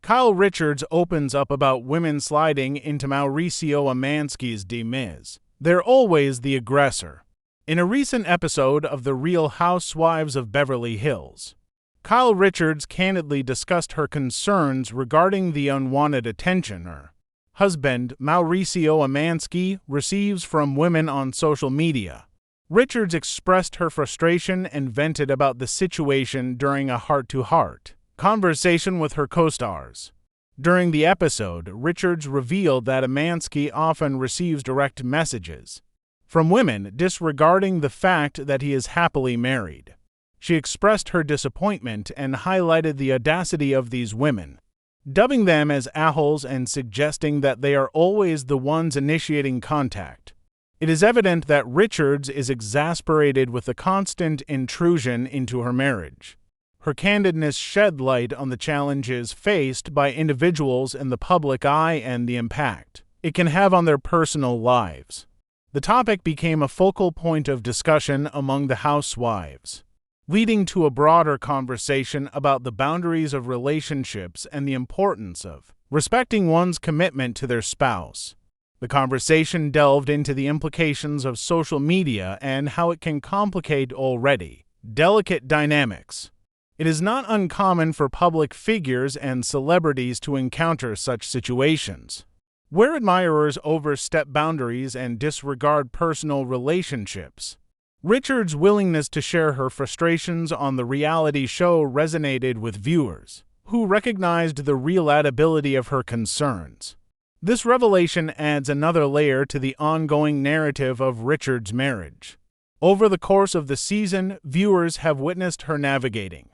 Kyle Richards opens up about women sliding into Mauricio Umansky's demise. They're always the aggressor. In a recent episode of The Real Housewives of Beverly Hills, Kyle Richards candidly discussed her concerns regarding the unwanted attention her husband, Mauricio Umansky, receives from women on social media. Richards expressed her frustration and vented about the situation during a heart-to-heart conversation with her co-stars. During the episode, Richards revealed that Umansky often receives direct messages from women disregarding the fact that he is happily married. She expressed her disappointment and highlighted the audacity of these women, dubbing them as aholes and suggesting that they are always the ones initiating contact. It is evident that Richards is exasperated with the constant intrusion into her marriage. Her candidness shed light on the challenges faced by individuals in the public eye and the impact it can have on their personal lives. The topic became a focal point of discussion among the housewives, leading to a broader conversation about the boundaries of relationships and the importance of respecting one's commitment to their spouse. The conversation delved into the implications of social media and how it can complicate already delicate dynamics. It is not uncommon for public figures and celebrities to encounter such situations, where admirers overstep boundaries and disregard personal relationships. Richards' willingness to share her frustrations on the reality show resonated with viewers, who recognized the relatability of her concerns. This revelation adds another layer to the ongoing narrative of Richards' marriage. Over the course of the season, viewers have witnessed her navigating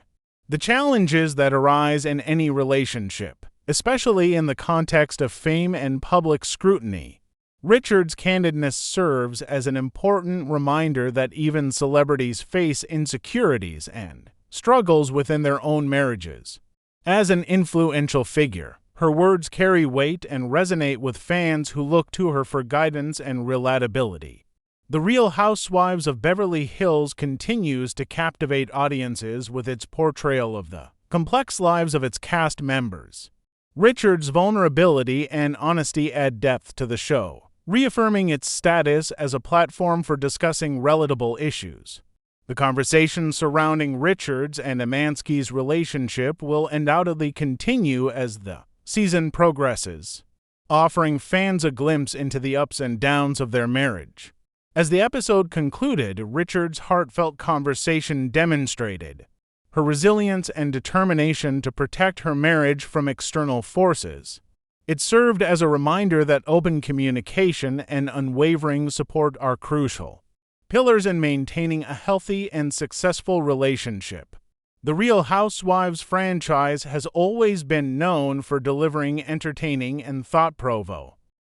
the challenges that arise in any relationship, especially in the context of fame and public scrutiny. Richards' candidness serves as an important reminder that even celebrities face insecurities and struggles within their own marriages. As an influential figure, her words carry weight and resonate with fans who look to her for guidance and relatability. The Real Housewives of Beverly Hills continues to captivate audiences with its portrayal of the complex lives of its cast members. Richards' vulnerability and honesty add depth to the show, reaffirming its status as a platform for discussing relatable issues. The conversation surrounding Richards and Umansky's relationship will undoubtedly continue as the season progresses, offering fans a glimpse into the ups and downs of their marriage. As the episode concluded, Richards' heartfelt conversation demonstrated her resilience and determination to protect her marriage from external forces. It served as a reminder that open communication and unwavering support are crucial pillars in maintaining a healthy and successful relationship. The Real Housewives franchise has always been known for delivering entertaining and thought-provoking